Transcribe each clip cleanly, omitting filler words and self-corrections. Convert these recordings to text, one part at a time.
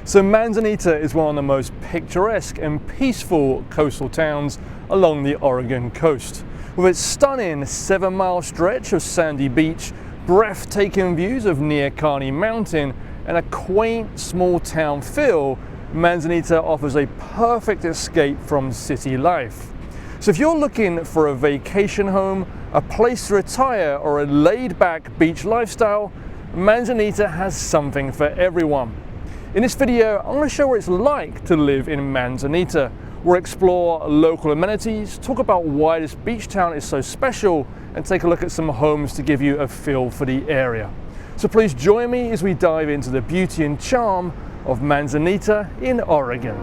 So Manzanita is one of the most picturesque and peaceful coastal towns along the Oregon coast. With its stunning 7-mile stretch of sandy beach, breathtaking views of near Kearney Mountain, and a quaint small town feel, Manzanita offers a perfect escape from city life. So if you're looking for a vacation home, a place to retire, or a laid-back beach lifestyle, Manzanita has something for everyone. In this video, I'm going to show what it's like to live in Manzanita. We'll explore local amenities, talk about why this beach town is so special, and take a look at some homes to give you a feel for the area. So please join me as we dive into the beauty and charm of Manzanita in Oregon.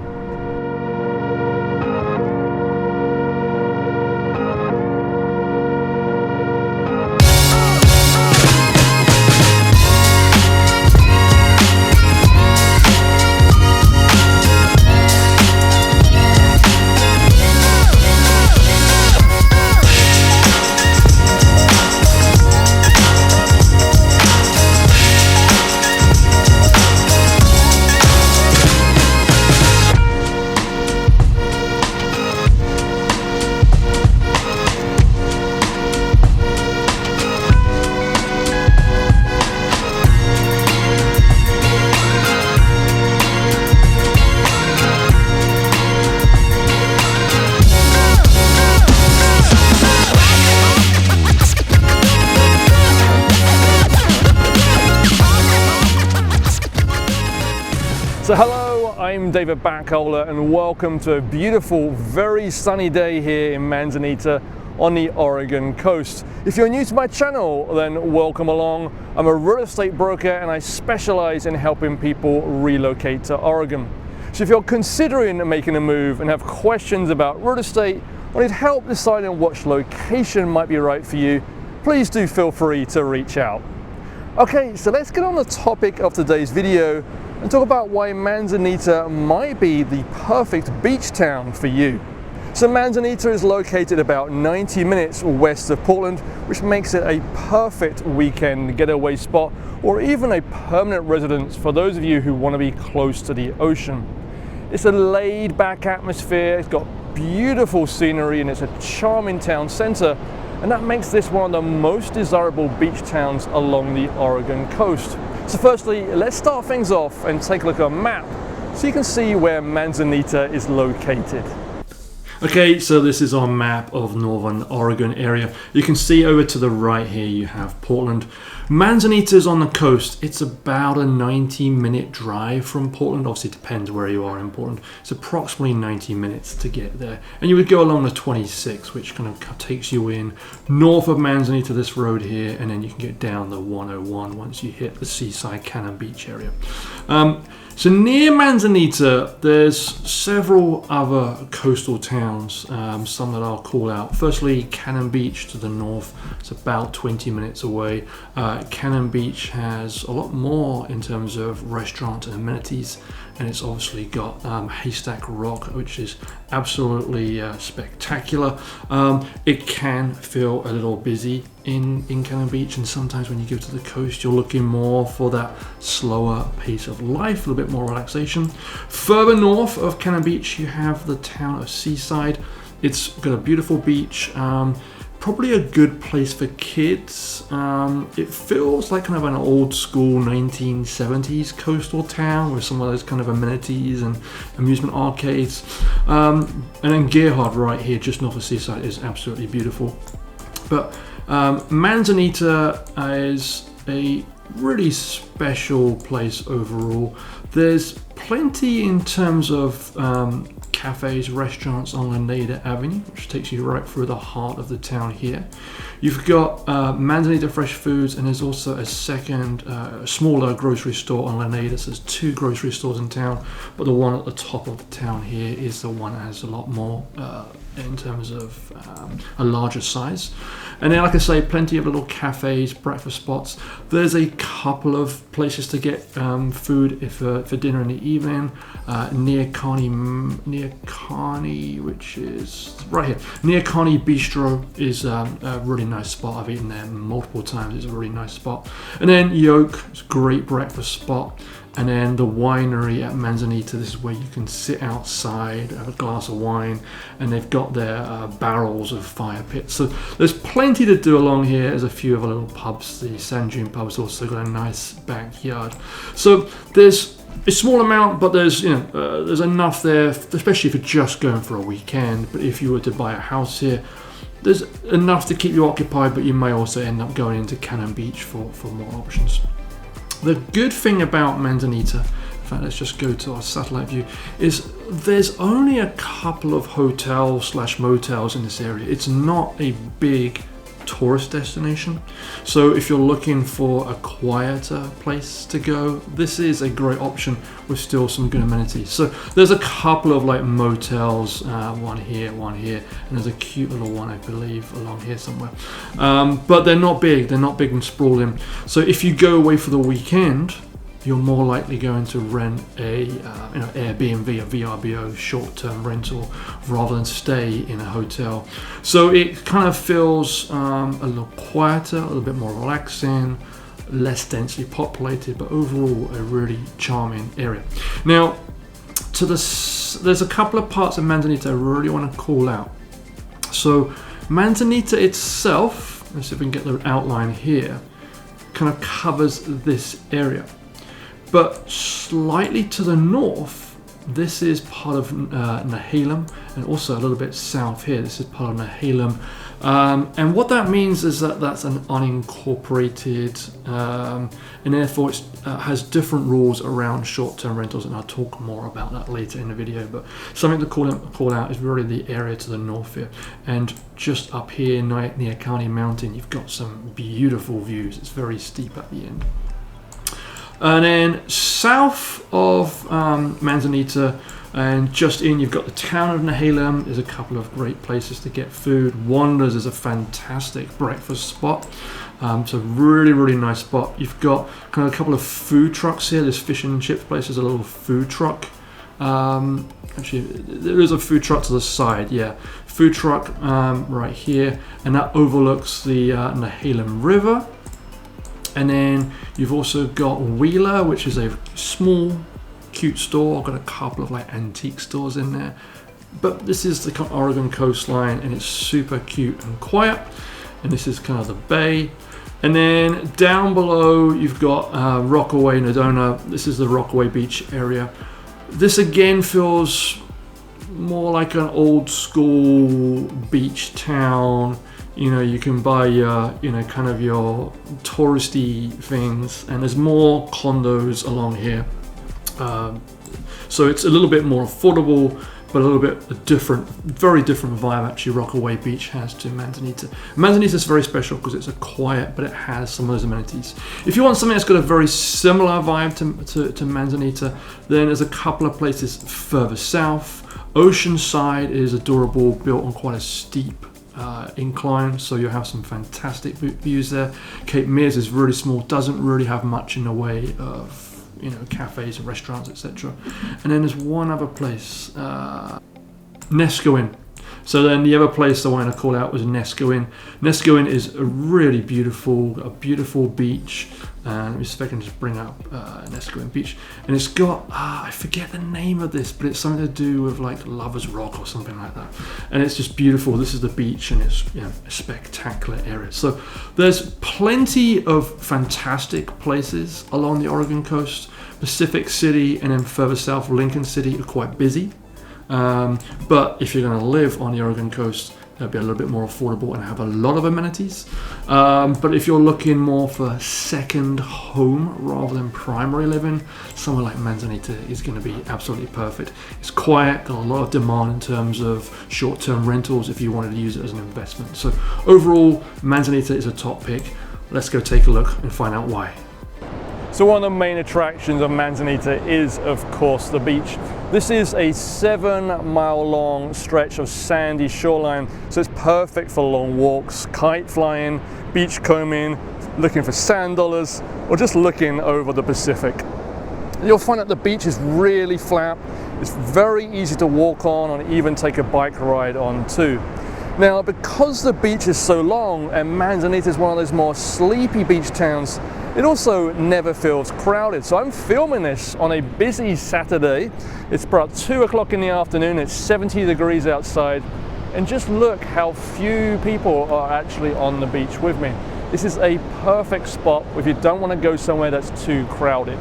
So hello, I'm David Backholer and welcome to a beautiful, very sunny day here in Manzanita on the Oregon coast. If you're new to my channel, then welcome along. I'm a real estate broker and I specialize in helping people relocate to Oregon. So if you're considering making a move and have questions about real estate or need help deciding which location might be right for you, please do feel free to reach out. Okay, so let's get on the topic of today's video and talk about why Manzanita might be the perfect beach town for you. So Manzanita is located about 90 minutes west of Portland, which makes it a perfect weekend getaway spot or even a permanent residence for those of you who want to be close to the ocean. It's a laid-back atmosphere, it's got beautiful scenery, and it's a charming town center, and that makes this one of the most desirable beach towns along the Oregon coast. So firstly, let's start things off and take a look at a map so you can see where Manzanita is located. Okay, so this is our map of northern Oregon area. You can see over to the right here you have Portland. Manzanita is on the coast. It's about a 90-minute drive from Portland. Obviously it depends where you are in Portland. It's approximately 90 minutes to get there. And you would go along the 26, which kind of takes you in north of Manzanita, this road here, and then you can get down the 101 once you hit the seaside Cannon Beach area. So near Manzanita, there's several other coastal towns, some that I'll call out. Firstly, Cannon Beach to the north, it's about 20 minutes away. Cannon Beach has a lot more in terms of restaurants and amenities, and it's obviously got Haystack Rock, which is absolutely spectacular. It can feel a little busy in Cannon Beach, and sometimes when you go to the coast you're looking more for that slower pace of life, a little bit more relaxation. Further north of Cannon Beach you have the town of Seaside. It's got a beautiful beach, probably a good place for kids. It feels like kind of an old school 1970s coastal town with some of those kind of amenities and amusement arcades. And then Gerhard right here just north of Seaside is absolutely beautiful. But Manzanita is a really special place overall. There's plenty in terms of cafes, restaurants on Oneida Avenue, which takes you right through the heart of the town here. You've got Manzanita Fresh Foods, and there's also a second smaller grocery store on Oneida. So there's two grocery stores in town, but the one at the top of the town here is the one that has a lot more in terms of a larger size. And then, like I say, plenty of little cafes, breakfast spots. There's a couple of places to get food for dinner in the evening. Near Kearney, which is right here. Near Kearney Bistro is a really nice spot. I've eaten there multiple times. It's a really nice spot. And then Yoke, it's a great breakfast spot. And then the winery at Manzanita, this is where you can sit outside, have a glass of wine, and they've got their barrels of fire pits. So there's plenty to do along here. There's a few other little pubs. The Sand Dune pub's also got a nice backyard. So there's a small amount, but there's there's enough there, especially if you're just going for a weekend. But if you were to buy a house here, there's enough to keep you occupied, but you may also end up going into Cannon Beach for more options. The good thing about Manzanita, in fact, let's just go to our satellite view, is there's only a couple of hotels / motels in this area. It's not a big tourist destination. So if you're looking for a quieter place to go, this is a great option with still some good amenities. So there's a couple of like motels, one here, and there's a cute little one, I believe, along here somewhere. But they're not big and sprawling. So if you go away for the weekend, you're more likely going to rent a Airbnb, a VRBO, short-term rental, rather than stay in a hotel. So it kind of feels a little quieter, a little bit more relaxing, less densely populated, but overall a really charming area. Now, there's a couple of parts of Manzanita I really want to call out. So Manzanita itself, let's see if we can get the outline here, kind of covers this area. But slightly to the north, this is part of Nehalem, and also a little bit south here, this is part of Nehalem. And what that means is that that's an unincorporated, and therefore it has different rules around short-term rentals, and I'll talk more about that later in the video. But something to call out is really the area to the north here. And just up here near County Mountain, you've got some beautiful views. It's very steep at the end. And then south of Manzanita and just in, you've got the town of Nehalem. There's a couple of great places to get food. Wanderers is a fantastic breakfast spot. It's a really, really nice spot. You've got kind of a couple of food trucks here. There's fish and chips place. There's a little food truck. Actually, there is a food truck to the side. Yeah, food truck right here. And that overlooks the Nehalem River. And then you've also got Wheeler, which is a small, cute store. I've got a couple of like antique stores in there. But this is the Oregon coastline, and it's super cute and quiet. And this is kind of the bay. And then down below, you've got Rockaway, Nadona. This is the Rockaway Beach area. This again feels more like an old school beach town. You know, you can buy your, kind of your touristy things, and there's more condos along here. So it's a little bit more affordable, but a little bit different, very different vibe actually Rockaway Beach has to Manzanita. Manzanita is very special because it's a quiet, but it has some of those amenities. If you want something that's got a very similar vibe to Manzanita, then there's a couple of places further south. Oceanside is adorable, built on quite a steep incline, so you'll have some fantastic views there. Cape Mears is really small, doesn't really have much in the way of cafes and restaurants, etc. And then there's one other place, Nescoin. So then the other place I wanted to call out was Nescoin. Nescoin is a really beautiful beach. And let me see if I can just bring up Nescoin Beach. And it's got, I forget the name of this, but it's something to do with like Lover's Rock or something like that. And it's just beautiful. This is the beach, and it's a spectacular area. So there's plenty of fantastic places along the Oregon coast. Pacific City and then further south, Lincoln City are quite busy. But if you're going to live on the Oregon coast, they'll be a little bit more affordable and have a lot of amenities. But if you're looking more for second home rather than primary living, somewhere like Manzanita is going to be absolutely perfect. It's quiet, got a lot of demand in terms of short-term rentals if you wanted to use it as an investment. So overall, Manzanita is a top pick. Let's go take a look and find out why. So one of the main attractions of Manzanita is, of course, the beach. This is a 7-mile long stretch of sandy shoreline, so it's perfect for long walks, kite flying, beach combing, looking for sand dollars, or just looking over the Pacific. You'll find that the beach is really flat. It's very easy to walk on and even take a bike ride on too. Now, because the beach is so long and Manzanita is one of those more sleepy beach towns, It also never feels crowded. So I'm filming this on a busy Saturday. It's about 2 o'clock in the afternoon, it's 70 degrees outside, and just look how few people are actually on the beach with me. This is a perfect spot if you don't want to go somewhere that's too crowded.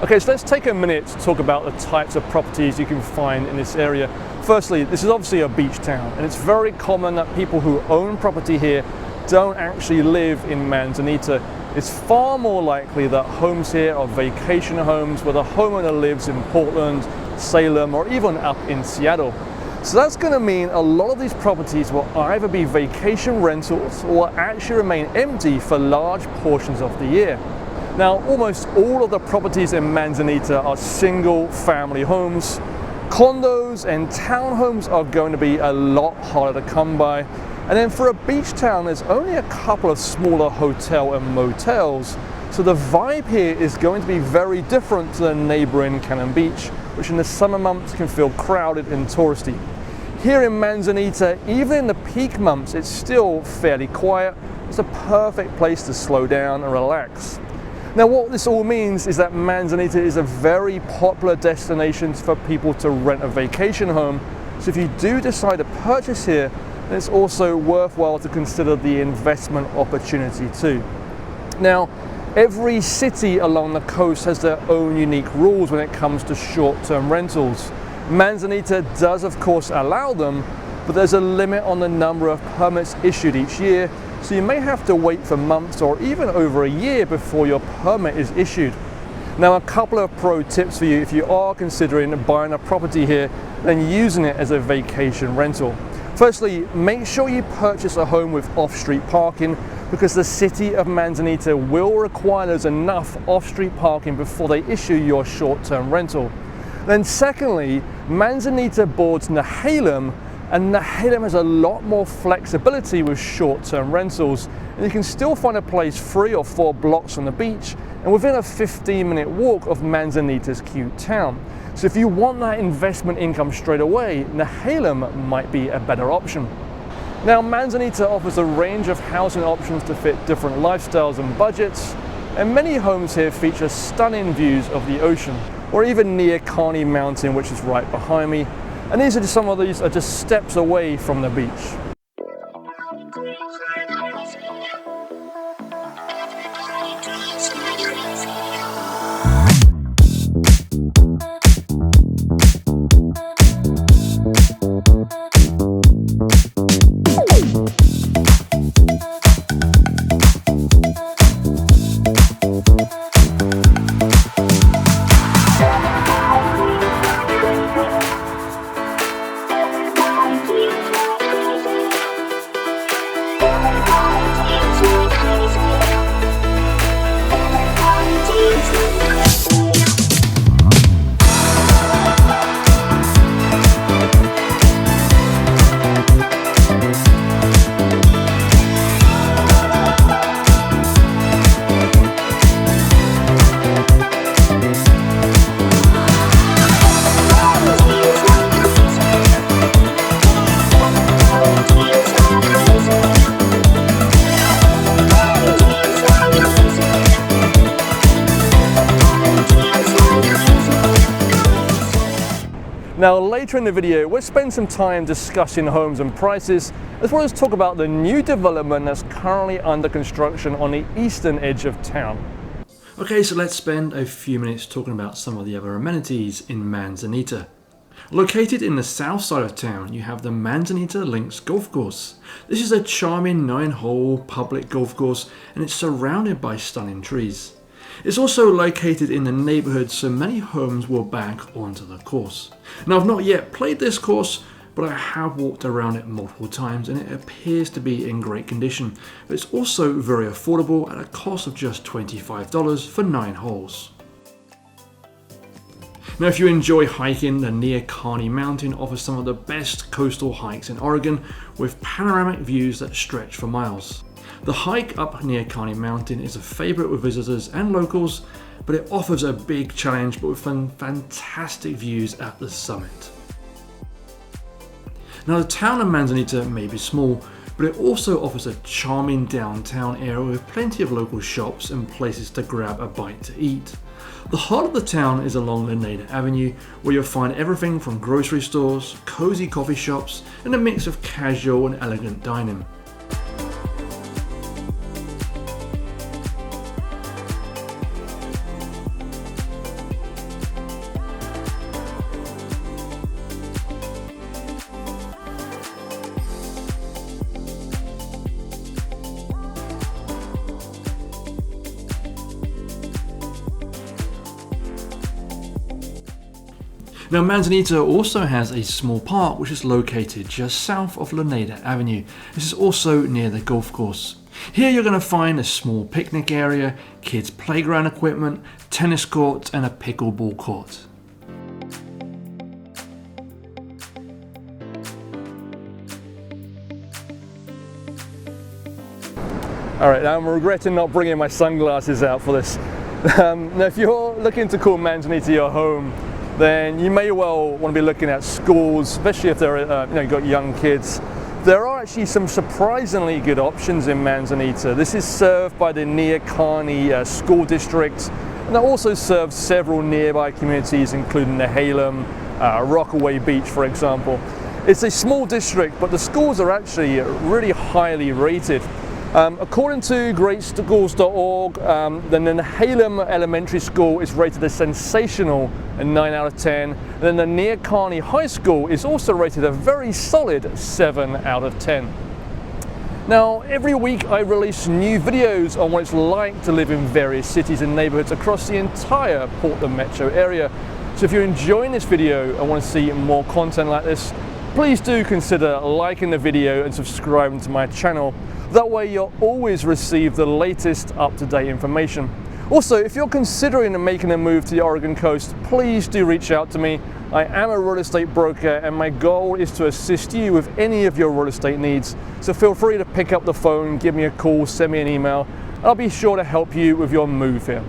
Okay, so let's take a minute to talk about the types of properties you can find in this area. Firstly, this is obviously a beach town, and it's very common that people who own property here don't actually live in Manzanita. It's far more likely that homes here are vacation homes where the homeowner lives in Portland, Salem, or even up in Seattle. So that's going to mean a lot of these properties will either be vacation rentals or actually remain empty for large portions of the year. Now, almost all of the properties in Manzanita are single family homes. Condos and townhomes are going to be a lot harder to come by. And then for a beach town, there's only a couple of smaller hotel and motels. So the vibe here is going to be very different to the neighboring Cannon Beach, which in the summer months can feel crowded and touristy. Here in Manzanita, even in the peak months, it's still fairly quiet. It's a perfect place to slow down and relax. Now, what this all means is that Manzanita is a very popular destination for people to rent a vacation home. So if you do decide to purchase here, then it's also worthwhile to consider the investment opportunity too. Now, every city along the coast has their own unique rules when it comes to short-term rentals. Manzanita does of course allow them, but there's a limit on the number of permits issued each year, so you may have to wait for months or even over a year before your permit is issued. Now, a couple of pro tips for you if you are considering buying a property here and using it as a vacation rental. Firstly, make sure you purchase a home with off-street parking, because the city of Manzanita will require there's enough off-street parking before they issue your short-term rental. Then secondly, Manzanita boards Nehalem, and Nehalem has a lot more flexibility with short-term rentals, and you can still find a place 3 or 4 blocks from the beach and within a 15-minute walk of Manzanita's cute town. So if you want that investment income straight away, Nehalem might be a better option. Now, Manzanita offers a range of housing options to fit different lifestyles and budgets, and many homes here feature stunning views of the ocean, or even near Kearney Mountain, which is right behind me. And some of these are just steps away from the beach. Now, later in the video, we'll spend some time discussing homes and prices, as well as talk about the new development that's currently under construction on the eastern edge of town. Okay, so let's spend a few minutes talking about some of the other amenities in Manzanita. Located in the south side of town, you have the Manzanita Links Golf Course. This is a charming 9-hole public golf course, and it's surrounded by stunning trees. It's also located in the neighborhood, so many homes will back onto the course. Now, I've not yet played this course, but I have walked around it multiple times and it appears to be in great condition. But it's also very affordable at a cost of just $25 for 9 holes. Now, if you enjoy hiking, the near Kearney Mountain offers some of the best coastal hikes in Oregon with panoramic views that stretch for miles. The hike up near Kearney Mountain is a favorite with visitors and locals, but it offers a big challenge but with fantastic views at the summit. Now, the town of Manzanita may be small, but but it also offers a charming downtown area with plenty of local shops and places to grab a bite to eat. The heart of the town is along Laneda Avenue, where you'll find everything from grocery stores, cozy coffee shops, and a mix of casual and elegant dining. Now, Manzanita also has a small park which is located just south of Laneda Avenue. This is also near the golf course. Here you're going to find a small picnic area, kids playground equipment, tennis courts and a pickleball court. Alright, now I'm regretting not bringing my sunglasses out for this. Now if you're looking to call Manzanita your home, then you may well want to be looking at schools, especially if they're you've got young kids. There are actually some surprisingly good options in Manzanita. This is served by the Near-Kearney School District, and that also serves several nearby communities, including the Halem, Rockaway Beach, for example. It's a small district, but the schools are actually really highly rated. According to greatschools.org, then the Halem Elementary School is rated a sensational 9 out of 10, and then the Near-Kearney High School is also rated a very solid 7 out of 10. Now, every week I release new videos on what it's like to live in various cities and neighborhoods across the entire Portland metro area. So if you're enjoying this video and want to see more content like this, please do consider liking the video and subscribing to my channel. That way you'll always receive the latest up-to-date information. Also, if you're considering making a move to the Oregon coast, please do reach out to me. I am a real estate broker and my goal is to assist you with any of your real estate needs. So feel free to pick up the phone, give me a call, send me an email. I'll be sure to help you with your move here.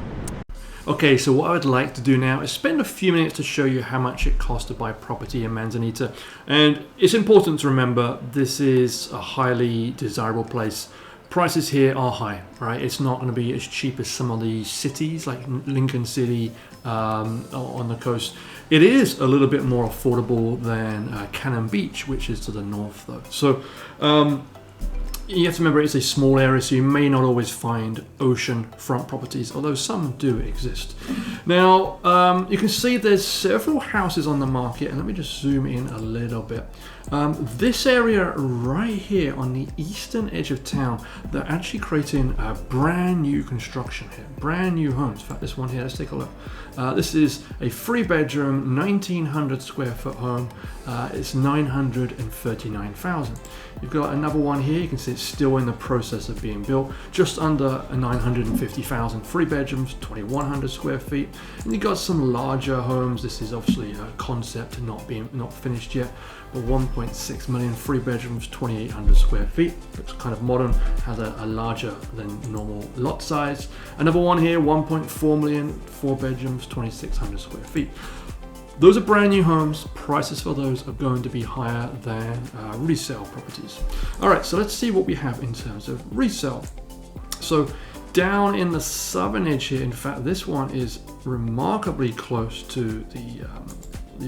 Okay, so what I would like to do now is spend a few minutes to show you how much it costs to buy property in Manzanita. And it's important to remember this is a highly desirable place. Prices here are high, right? It's not going to be as cheap as some of the cities like Lincoln City on the coast. It is a little bit more affordable than Cannon Beach, which is to the north though. So you have to remember it's a small area, so you may not always find ocean front properties, although some do exist. Now, you can see there's several houses on the market, and let me just zoom in a little bit. This area right here on the eastern edge of town, they're actually creating a brand new construction here, brand new homes. In fact, this one here, let's take a look. This is a 3-bedroom, 1,900 square foot home. It's $939,000. You've got another one here, you can see it's still in the process of being built, just under a 950,000, 3 bedrooms, 2,100 square feet. And you've got some larger homes. This is obviously a concept not finished yet, but 1.6 million, 3 bedrooms, 2,800 square feet. Looks kind of modern, has a larger than normal lot size. Another one here, 1.4 million, 4 bedrooms, 2,600 square feet. Those are brand new homes. Prices for those are going to be higher than resale properties. All right, so let's see what we have in terms of resale. So down in the southern edge here, in fact, this one is remarkably close to the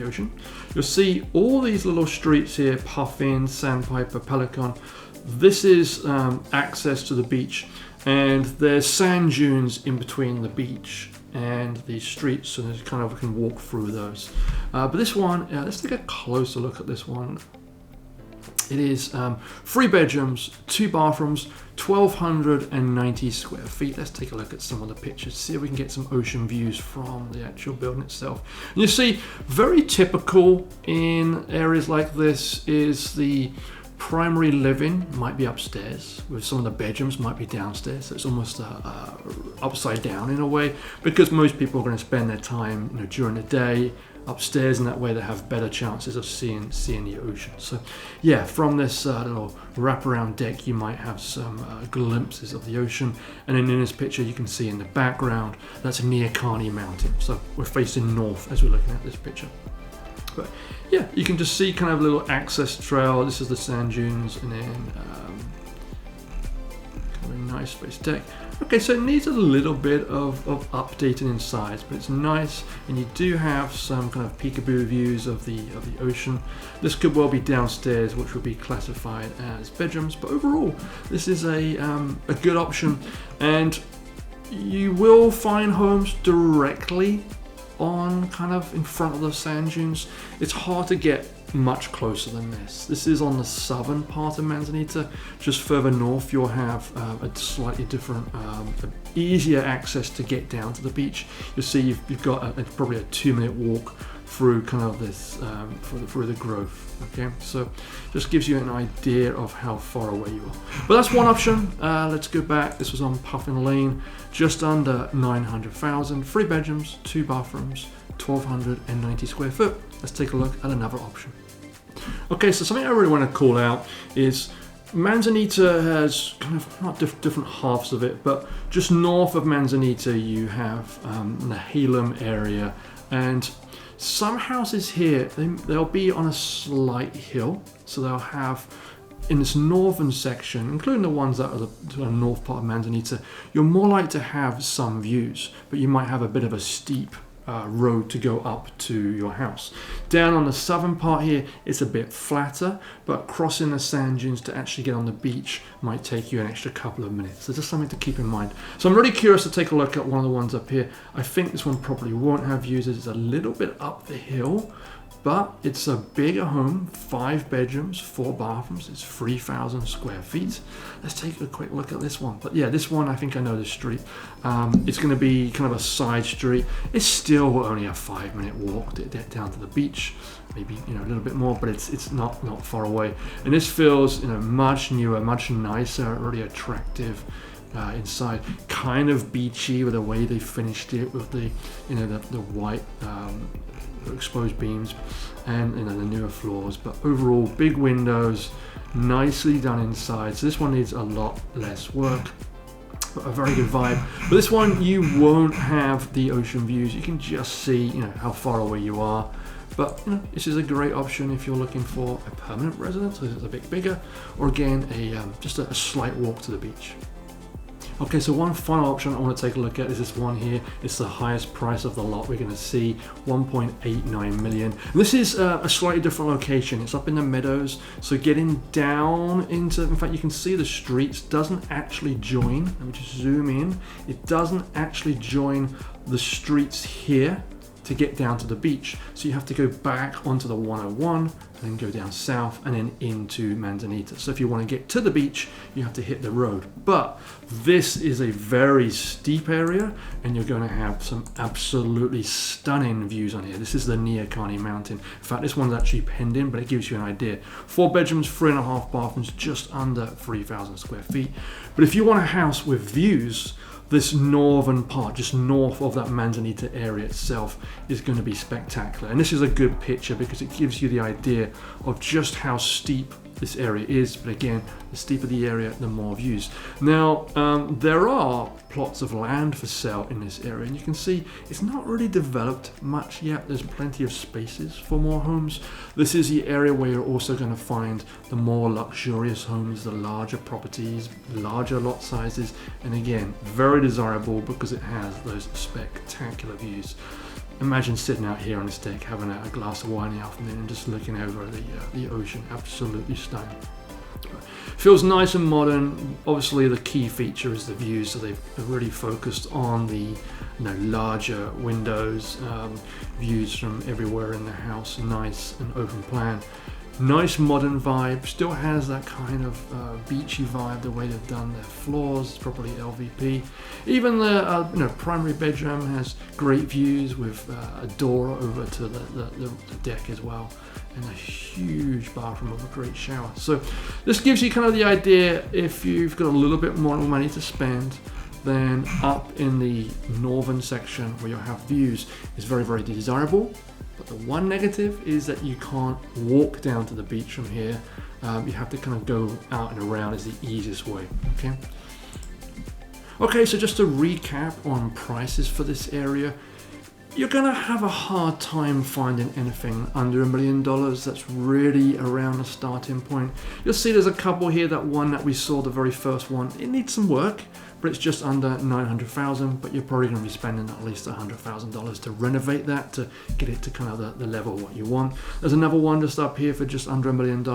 ocean. You'll see all these little streets here, Puffin, Sandpiper, Pelican. This is access to the beach, and there's sand dunes in between the beach and the streets, so there's kind of, we can walk through those. But this one, let's take a closer look at this one. It is 3 bedrooms, 2 bathrooms, 1,290 square feet. Let's take a look at some of the pictures, see if we can get some ocean views from the actual building itself. And you see, very typical in areas like this is the primary living might be upstairs, with some of the bedrooms might be downstairs. So it's almost upside down in a way, because most people are going to spend their time, during the day upstairs, and that way they have better chances of seeing the ocean. So yeah, from this little wraparound deck you might have some glimpses of the ocean. And then in this picture you can see in the background that's Near-Kearney Mountain, so we're facing north as we're looking at this picture. But yeah, you can just see kind of a little access trail. This is the sand dunes, and then kind of a nice space deck. Okay, so it needs a little bit of updating inside, but it's nice, and you do have some kind of peekaboo views of the ocean. This could well be downstairs, which would be classified as bedrooms, but overall, this is a good option, and you will find homes directly on kind of in front of the sand dunes. It's hard to get much closer than this. This is on the southern part of Manzanita. Just further north you'll have a slightly different, easier access to get down to the beach. You'll see you've got probably a 2-minute walk through kind of this, through the grove. Okay, so just gives you an idea of how far away you are. But that's one option. Let's go back. This was on Puffin Lane, just under 900,000, 3 bedrooms, 2 bathrooms, 1,290 square foot. Let's take a look at another option. Okay, so something I really want to call out is Manzanita has kind of not different halves of it, but just north of Manzanita you have the Halem area, and some houses here, they'll be on a slight hill, so they'll have, in this northern section, including the ones that are the north part of Manzanita, you're more likely to have some views, but you might have a bit of a steep road to go up to your house. Down on the southern part here, it's a bit flatter, but crossing the sand dunes to actually get on the beach might take you an extra couple of minutes. So just something to keep in mind. So I'm really curious to take a look at one of the ones up here. I think this one probably won't have views. It's a little bit up the hill, but it's a bigger home, 5 bedrooms, 4 bathrooms. It's 3,000 square feet. Let's take a quick look at this one. But yeah, this one, I think I know the street. It's going to be kind of a side street. It's still only a 5-minute walk down to the beach. Maybe a little bit more, but it's not far away. And this feels much newer, much nicer, really attractive. Inside, kind of beachy with the way they finished it with the the white exposed beams and the newer floors, but overall big windows, nicely done inside. So this one needs a lot less work, but a very good vibe. But this one you won't have the ocean views. You can just see how far away you are. But this is a great option if you're looking for a permanent residence, so it's a bit bigger, or again just a slight walk to the beach. Okay, so one final option I want to take a look at is this one here. It's the highest price of the lot. We're going to see 1.89 million. And this is a slightly different location. It's up in the meadows. So getting down into, in fact, you can see the streets doesn't actually join. Let me just zoom in. It doesn't actually join the streets here to get down to the beach. So you have to go back onto the 101 and then go down south and then into Manzanita. So if you want to get to the beach, you have to hit the road. But this is a very steep area and you're going to have some absolutely stunning views on here. This is the Neocani Mountain. In fact, this one's actually penned in, but it gives you an idea. 4 bedrooms, 3.5 bathrooms, just under 3,000 square feet. But if you want a house with views, this northern part, just north of that Manzanita area itself, is going to be spectacular. And this is a good picture because it gives you the idea of just how steep this area is. But again, the steeper the area, the more views. Now, there are plots of land for sale in this area, and you can see it's not really developed much yet. There's plenty of spaces for more homes. This is the area where you're also going to find the more luxurious homes, the larger properties, larger lot sizes, and again, very desirable because it has those spectacular views. Imagine sitting out here on this deck having a glass of wine in the afternoon and just looking over the ocean. Absolutely stunning. Feels nice and modern. Obviously the key feature is the views, so they've really focused on the larger windows, views from everywhere in the house, nice and open plan. Nice modern vibe, still has that kind of beachy vibe, the way they've done their floors, probably LVP. Even the primary bedroom has great views with a door over to the deck as well, and a huge bathroom with a great shower. So this gives you kind of the idea, if you've got a little bit more money to spend, then up in the northern section where you'll have views is very, very desirable. But the one negative is that you can't walk down to the beach from here. You have to kind of go out and around is the easiest way, okay? Okay, so just to recap on prices for this area, you're going to have a hard time finding anything under $1 million that's really around the starting point. You'll see there's a couple here. That one that we saw, the very first one, it needs some work, but it's just under 900,000, but you're probably going to be spending at least $100,000 to renovate that, to get it to kind of the level what you want. There's another one just up here for just under $1 million,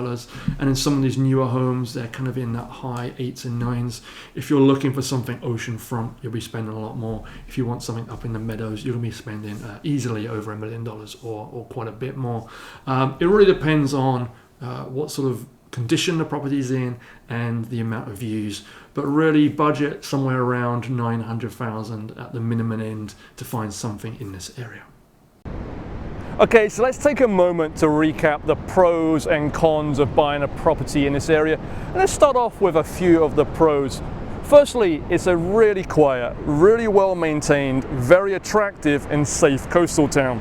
and in some of these newer homes, they're kind of in that high 8s and 9s. If you're looking for something oceanfront, you'll be spending a lot more. If you want something up in the meadows, you're going to be spending easily over $1 million or quite a bit more. It really depends on what sort of condition the property's in and the amount of views, but really budget somewhere around 900,000 at the minimum end to find something in this area. Okay, so let's take a moment to recap the pros and cons of buying a property in this area. And let's start off with a few of the pros. Firstly, it's a really quiet, really well maintained, very attractive and safe coastal town.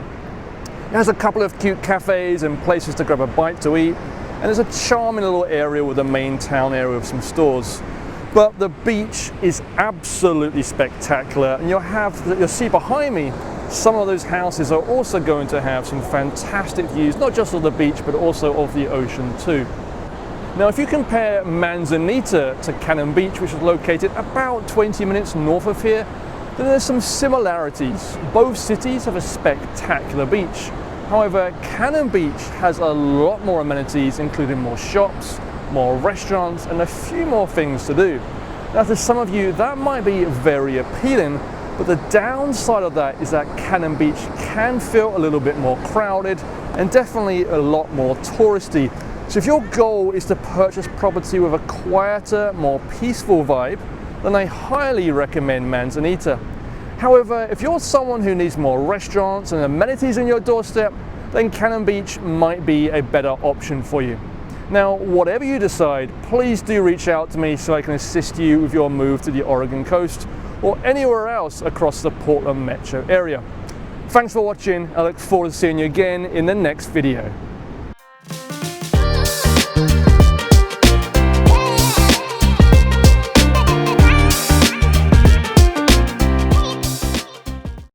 It has a couple of cute cafes and places to grab a bite to eat, and there's a charming little area with the main town area with some stores. But the beach is absolutely spectacular, and you'll see behind me, some of those houses are also going to have some fantastic views, not just of the beach, but also of the ocean too. Now, if you compare Manzanita to Cannon Beach, which is located about 20 minutes north of here, then there's some similarities. Both cities have a spectacular beach. However, Cannon Beach has a lot more amenities, including more shops, more restaurants, and a few more things to do. Now, to some of you, that might be very appealing, but the downside of that is that Cannon Beach can feel a little bit more crowded and definitely a lot more touristy. So if your goal is to purchase property with a quieter, more peaceful vibe, then I highly recommend Manzanita. However, if you're someone who needs more restaurants and amenities on your doorstep, then Cannon Beach might be a better option for you. Now, whatever you decide, please do reach out to me so I can assist you with your move to the Oregon coast or anywhere else across the Portland metro area. Thanks for watching. I look forward to seeing you again in the next video.